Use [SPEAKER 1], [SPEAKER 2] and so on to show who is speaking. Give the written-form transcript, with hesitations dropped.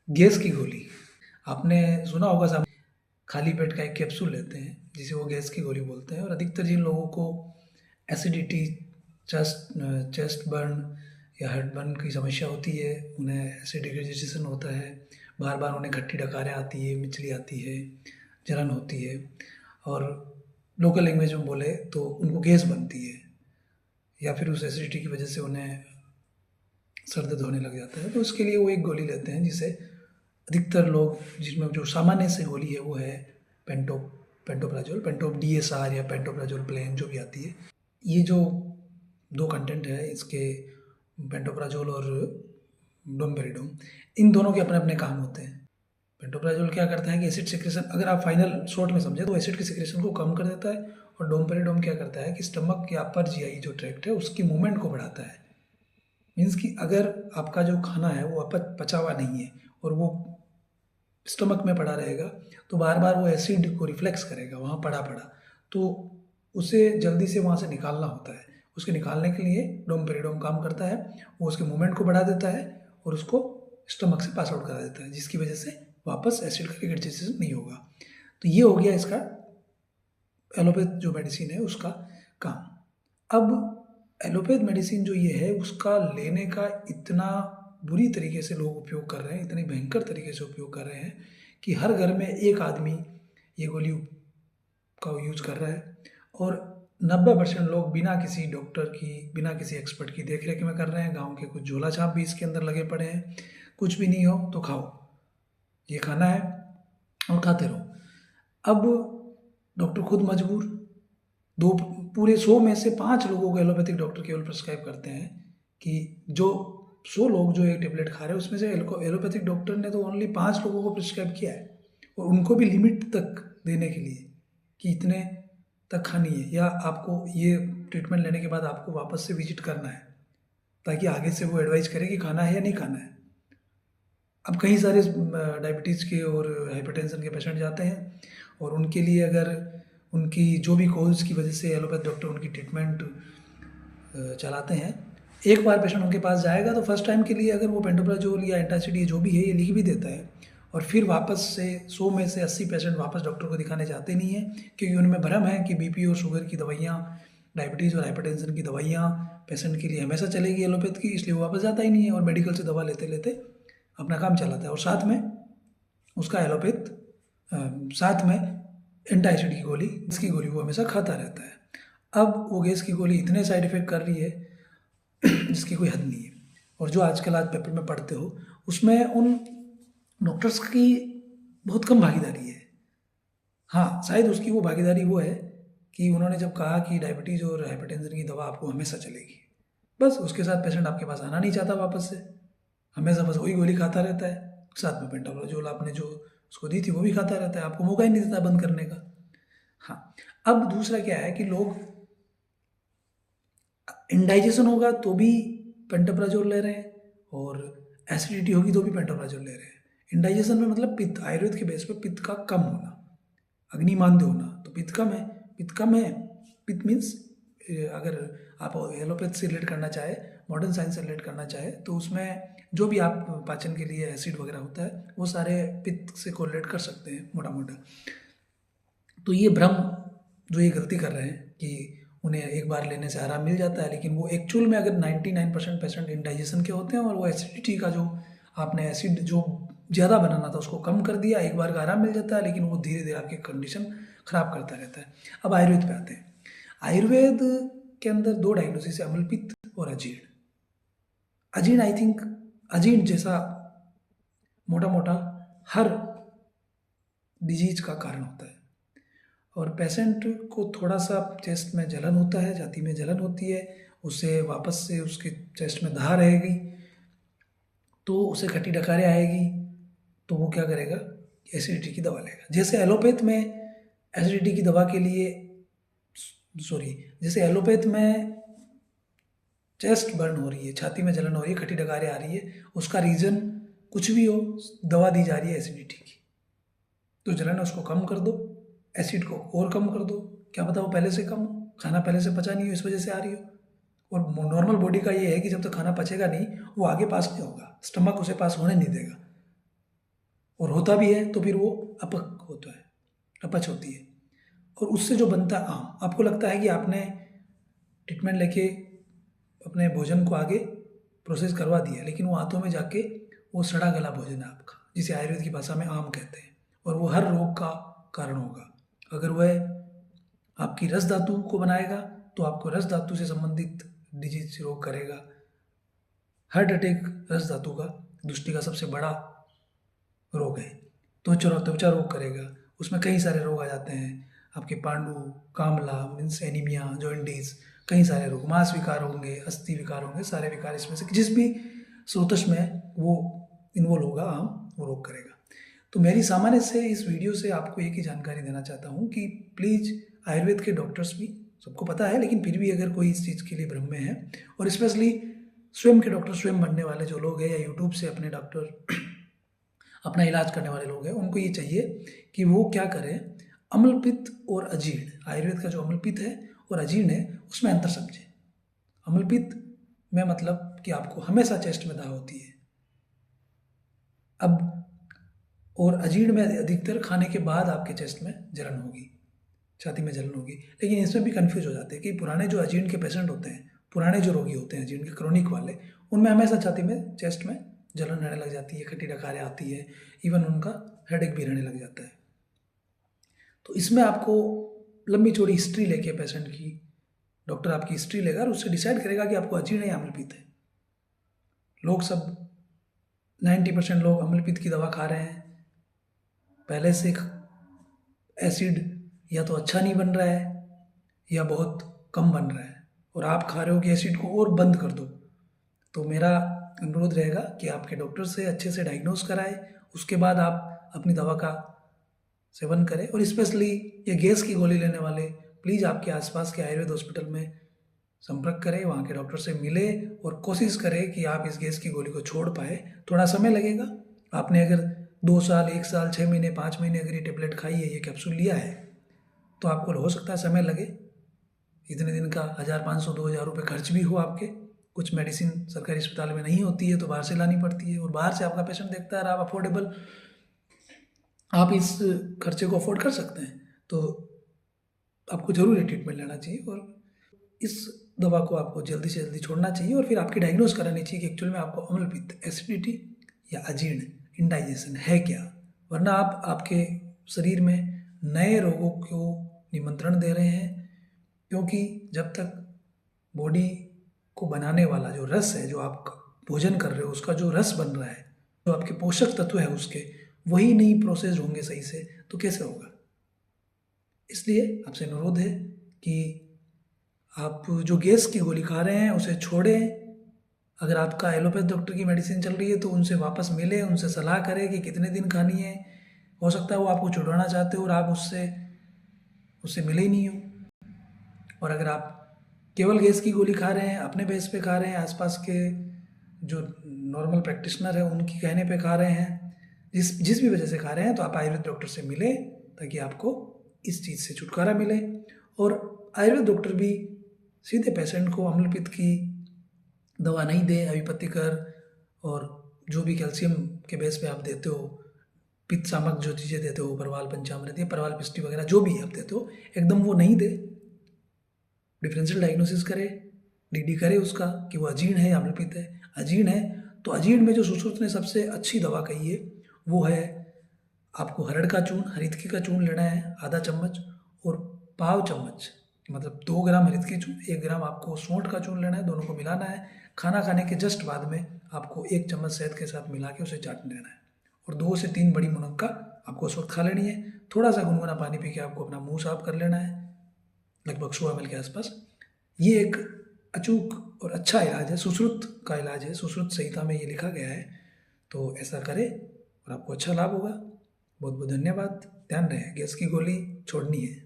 [SPEAKER 1] Gas की गोली आपने सुना होगा। सब खाली पेट का एक कैप्सूल लेते हैं जिसे वो गैस की गोली बोलते हैं। और अधिकतर जिन लोगों को एसिडिटी, चेस्ट चेस्ट बर्न या हेड बर्न की समस्या होती है, उन्हें एसिडिक डाइजेशन होता है, बार बार उन्हें खट्टी डकारें आती है, मिचली आती है, जलन होती है, और लोकल लैंग्वेज में बोले तो उनको गैस बनती है, या फिर उस एसिडिटी की वजह से उन्हें सर दर्द होने लग जाता है, तो उसके लिए वो एक गोली लेते हैं जिसे अधिकतर लोग, जिसमें जो सामान्य से गोली है वो है पेंटोप्राजोल, पेंटोप DSR या पेंटोप्राजोल प्लेन जो भी आती है। ये जो दो कंटेंट है इसके, पेंटोप्राजोल और डोमपेरिडोम, इन दोनों के अपने अपने काम होते हैं। पेंटोप्राजोल क्या करता है कि एसिड सिक्रेशन, अगर आप फाइनल शॉर्ट में समझे तो एसिड की सिक्रेशन को कम कर देता है। और डोमपेरिडोम क्या करता है कि स्टमक या अपर GI जो ट्रैक्ट है उसकी मूवमेंट को बढ़ाता है। मीन्स कि अगर आपका जो खाना है वो पचा हुआ नहीं है और वो स्टमक में पड़ा रहेगा, तो बार बार वो एसिड को रिफ्लेक्स करेगा वहाँ पड़ा पड़ा, तो उसे जल्दी से वहाँ से निकालना होता है। उसके निकालने के लिए डोमपेरिडोम काम करता है, वो उसके मूवमेंट को बढ़ा देता है और उसको स्टमक से पास आउट करा देता है, जिसकी वजह से वापस एसिड का रिगर्जिटेशन नहीं होगा। तो ये हो गया इसका एलोपैथ जो मेडिसिन है उसका काम। अब एलोपैथ मेडिसिन जो ये है उसका लेने का इतना बुरी तरीके से लोग उपयोग कर रहे हैं, इतने भयंकर तरीके से उपयोग कर रहे हैं कि हर घर में एक आदमी ये गोली का यूज कर रहा है। और 90% लोग बिना किसी डॉक्टर की, बिना किसी एक्सपर्ट की देख रेख में कर रहे हैं। गांव के कुछ झोला छाप भी इसके अंदर लगे पड़े हैं, कुछ भी नहीं हो तो खाओ, ये खाना है और खाते रहो। अब डॉक्टर खुद मजबूर, दो पूरे 100 में से 5 लोगों को एलोपैथिक डॉक्टर केवल प्रिस्क्राइब करते हैं कि जो 100 लोग जो एक टेबलेट खा रहे हैं उसमें से एलोपैथिक डॉक्टर ने तो ओनली 5 लोगों को प्रिस्क्राइब किया है, और उनको भी लिमिट तक देने के लिए कि इतने तक खानी है, या आपको ये ट्रीटमेंट लेने के बाद आपको वापस से विजिट करना है, ताकि आगे से वो एडवाइस करे कि खाना है या नहीं खाना है। अब कई सारे डायबिटीज़ के और हाइपरटेंशन के पेशेंट जाते हैं, और उनके लिए अगर उनकी जो भी कॉज की वजह से एलोपैथ डॉक्टर उनकी ट्रीटमेंट चलाते हैं, एक बार पेशेंट उनके पास जाएगा तो फर्स्ट टाइम के लिए अगर वो पेंटोप्राजोल या एंटासिड जो भी है ये लिख भी देता है, और फिर वापस से 100 में से 80 पेशेंट वापस डॉक्टर को दिखाने जाते नहीं हैं, क्योंकि उनमें भ्रम है कि BP और शुगर की दवाइयाँ, डायबिटीज़ और हाइपरटेंशन की दवाइयाँ पेशेंट के लिए हमेशा चलेगी एलोपैथ की, इसलिए वो वापस जाता ही नहीं है और मेडिकल से दवा लेते लेते अपना काम चलाता है। और साथ में उसका एलोपैथ साथ में एंटासिड की गोली, इसकी गोली वो हमेशा खाता रहता है। अब वो गैस की गोली इतने साइड इफेक्ट कर रही है जिसकी कोई हद नहीं है। और जो आजकल आज पेपर में पढ़ते हो उसमें उन डॉक्टर्स की बहुत कम भागीदारी है। हाँ, शायद उसकी वो भागीदारी वो है कि उन्होंने जब कहा कि डायबिटीज़ और हाइपरटेंशन की दवा आपको हमेशा चलेगी, बस उसके साथ पेशेंट आपके पास आना नहीं चाहता वापस से, हमेशा बस वही गोली खाता रहता है, साथ में पेंटाप्राजोल आपने जो उसको दी थी वो भी खाता रहता है, आपको मौका ही नहीं देता बंद करने का। हाँ, अब दूसरा क्या है कि लोग इंडाइजेशन होगा तो भी पेंटाप्राजोल ले रहे हैं, और एसिडिटी होगी तो भी पेंटाप्राजोल ले रहे हैं। इंडाइजेशन में मतलब पित्त, आयुर्वेद के बेस पे पित्त का कम होना, अग्निमांद्य होना, तो पित्त कम है, पित्त कम है। पित्त मीन्स अगर आप एलोपैथ से रिलेट करना चाहे, मॉडर्न साइंस से रिलेट करना चाहे, तो उसमें जो भी आप पाचन के लिए एसिड वगैरह होता है वो सारे पित्त से कोरिलेट कर सकते हैं मोटा मोटा। तो ये भ्रम जो ये गलती कर रहे हैं कि उन्हें एक बार लेने से आराम मिल जाता है, लेकिन वो एक्चुअल में अगर 99% पेशेंट इंडाइजेशन के होते हैं, और वो एसिडिटी का जो आपने एसिड जो ज़्यादा बनाना था उसको कम कर दिया, एक बार का आराम मिल जाता है, लेकिन वो धीरे धीरे आपकी कंडीशन ख़राब करता रहता है। अब आयुर्वेद पे आते हैं। आयुर्वेद के अंदर 2 डायग्नोसिस है, अम्लपित्त और अजीर्ण। अजीर्ण आई थिंक अजीर्ण जैसा मोटा मोटा हर डिजीज का कारण होता है, और पेशेंट को थोड़ा सा चेस्ट में जलन होता है, छाती में जलन होती है, उससे वापस से उसके चेस्ट में दहा रहेगी, तो उसे खट्टी डकारें आएगी, तो वो क्या करेगा, एसिडिटी की दवा लेगा। जैसे एलोपैथ में एसिडिटी की दवा के लिए, जैसे एलोपैथ में चेस्ट बर्न हो रही है, छाती में जलन हो रही है, खट्टी डकारें आ रही है, उसका रीज़न कुछ भी हो, दवा दी जा रही है एसिडिटी की, तो जलन उसको कम कर दो, एसिड को और कम कर दो, क्या पता वो पहले से कम हो, खाना पहले से पचा नहीं हो इस वजह से आ रही हो। और नॉर्मल बॉडी का ये है कि जब तक खाना पचेगा नहीं वो आगे पास नहीं होगा, स्टमक उसे पास होने नहीं देगा। और होता भी है तो फिर वो अपच होती है, और उससे जो बनता है आम, आपको लगता है कि आपने ट्रीटमेंट लेके अपने भोजन को आगे प्रोसेस करवा दिया, लेकिन वो हाथों में जाके वो सड़ा गला भोजन है आपका, जिसे आयुर्वेद की भाषा में आम कहते हैं, और वो हर रोग का कारण होगा। अगर वह आपकी रस धातु को बनाएगा तो आपको रस धातु से संबंधित डिजीज रोग करेगा। हार्ट अटैक रस धातु का दृष्टि का सबसे बड़ा रोग है। त्वचा रोग करेगा, उसमें कई सारे रोग आ जाते हैं आपके, पांडु, कामला मीन्स एनीमिया, जॉइंटिस, कई सारे रोग, मांस विकार होंगे, अस्थि विकार होंगे, सारे विकार इसमें से जिस भी स्रोतश में वो इन्वॉल्व होगा आम, वो रोग करेगा। तो मेरी सामान्य से इस वीडियो से आपको एक ही जानकारी देना चाहता हूँ कि प्लीज़ आयुर्वेद के डॉक्टर्स भी, सबको पता है लेकिन फिर भी अगर कोई इस चीज़ के लिए भ्रम में है, और स्पेशली स्वयं के डॉक्टर, स्वयं बनने वाले जो लोग हैं या यूट्यूब से अपने डॉक्टर अपना इलाज करने वाले लोग हैं, उनको ये चाहिए कि वो क्या करें, अम्लपित्त और अजीर्ण, आयुर्वेद का जो अम्लपित्त है और अजीर्ण है उसमें अंतर समझें। अम्लपित्त में मतलब कि आपको हमेशा चेस्ट में दाह होती है, अब और अजीर्ण में अधिकतर खाने के बाद आपके चेस्ट में जलन होगी, छाती में जलन होगी। लेकिन इसमें भी कंफ्यूज हो जाते हैं कि पुराने जो अजीर्ण के पेशेंट होते हैं, पुराने जो रोगी होते हैं अजीर्ण के क्रोनिक वाले, उनमें हमेशा छाती में, चेस्ट में जलन रहने लग जाती है, खट्टी डकारें आती है, इवन उनका हेडेक भी रहने लग जाता है। तो इसमें आपको लंबी चौड़ी हिस्ट्री लेके पेशेंट की, डॉक्टर आपकी हिस्ट्री लेगा और उससे डिसाइड करेगा कि आपको अजीर्ण या अम्लपित्त है। लोग सब 90% लोग अम्लपित्त की दवा खा रहे हैं, पहले से एसिड या तो अच्छा नहीं बन रहा है या बहुत कम बन रहा है, और आप खा रहे हो कि एसिड को और बंद कर दो। तो मेरा अनुरोध रहेगा कि आपके डॉक्टर से अच्छे से डायग्नोस कराएं, उसके बाद आप अपनी दवा का सेवन करें। और स्पेशली ये गैस की गोली लेने वाले प्लीज़ आपके आसपास के आयुर्वेद हॉस्पिटल में संपर्क करें, वहाँ के डॉक्टर से मिले और कोशिश करें कि आप इस गैस की गोली को छोड़ पाए। थोड़ा समय लगेगा, आपने अगर 2 साल, 1 साल, 6 महीने, 5 महीने अगर ये टेबलेट खाई है, ये कैप्सूल लिया है, तो आपको हो सकता है समय लगे, इतने दिन का 1500, 2000 रुपये खर्च भी हो आपके। कुछ मेडिसिन सरकारी अस्पताल में नहीं होती है तो बाहर से लानी पड़ती है, और बाहर से आपका पेशेंट देखता है और आप अफोर्डेबल, आप इस खर्चे को अफोर्ड कर सकते हैं, तो आपको ज़रूर ये ट्रीटमेंट लेना चाहिए और इस दवा को आपको जल्दी से जल्दी छोड़ना चाहिए, और फिर आपकी डायग्नोस करानी चाहिए कि एक्चुअल में आपको अम्लपित्त, एसिडिटी या अजीर्ण, इंडाइजेशन है क्या। वरना आप आपके शरीर में नए रोगों को निमंत्रण दे रहे हैं, क्योंकि जब तक बॉडी को बनाने वाला जो रस है, जो आप भोजन कर रहे हो उसका जो रस बन रहा है, जो आपके पोषक तत्व है उसके, वही नहीं प्रोसेस होंगे सही से, तो कैसे होगा। इसलिए आपसे अनुरोध है कि आप जो गैस की गोली खा रहे हैं उसे छोड़ें। अगर आपका एलोपैथ डॉक्टर की मेडिसिन चल रही है तो उनसे वापस मिले, उनसे सलाह करें कि कितने दिन खानी है। हो सकता है वो आपको छुड़वाना चाहते हो और आप उससे मिले ही नहीं हो। और अगर आप केवल गैस की गोली खा रहे हैं, अपने बेस पे खा रहे हैं, आसपास के जो नॉर्मल प्रैक्टिशनर है उनकी कहने पे खा रहे हैं, जिस भी वजह से खा रहे हैं, तो आप आयुर्वेद डॉक्टर से मिले ताकि आपको इस चीज़ से छुटकारा मिले। और आयुर्वेद डॉक्टर भी सीधे पेशेंट को अम्लपित्त की दवा नहीं दे, अभिपतिकर और जो भी कैल्शियम के बेस पे आप देते हो, पित्त सामक जो चीज़ें देते हो, परवाल पंचामृत या परवाल पिष्टी वगैरह जो भी आप देते हो, एकदम वो नहीं दे। डिफरेंशियल डायग्नोसिस करे, डीडी करे उसका कि वो अजीर्ण है या अम्लपित्त है। अजीर्ण है तो अजीर्ण में जो सुश्रुत ने सबसे अच्छी दवा कही है वो है आपको हरड़ का चूर्ण, हरितकी का चूर्ण लेना है आधा चम्मच, और पाव चम्मच मतलब 2 ग्राम हरितकी चूर्ण, 1 ग्राम आपको सौंठ का चूर्ण लेना है, दोनों को मिलाना है। खाना खाने के जस्ट बाद में आपको 1 चम्मच शहद के साथ मिला के उसे चाट लेना है, और 2 से 3 बड़ी मुनक्का आपको उस वक्त खा लेनी है। थोड़ा सा गुनगुना पानी पी के आपको अपना मुंह साफ कर लेना है, लगभग 100 ml के आसपास। ये एक अचूक और अच्छा इलाज है, सुश्रुत का इलाज है, सुश्रुत संहिता में ये लिखा गया है। तो ऐसा करें और आपको अच्छा लाभ होगा। बहुत बहुत धन्यवाद। ध्यान रहे, गैस की गोली छोड़नी है।